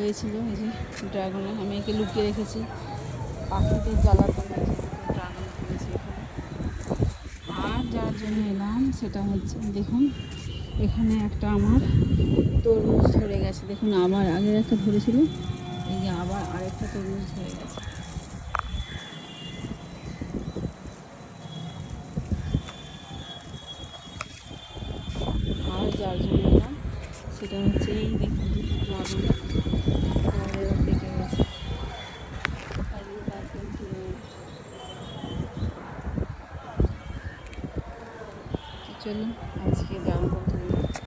হয়েছিল। এই যে ড্রাগনে আমি একে লুকিয়ে রেখেছি, পাখিদের জ্বালাতন হয়েছে, ড্রাগন ফলেছে এখানে। আর যার জন্য এলাম সেটা হচ্ছে দেখুন, এখানে একটা আমার তরমুজ ধরে গেছে। দেখুন আবার আগের একটা ধরেছিল, এই যে আবার আরেকটা তরমুজ ধরে গেছে। আর যার জন্য এলাম সেটা হচ্ছে এই দেখুন ড্রাগন পেকে গেছে। চলুন আজকে ড্রাগন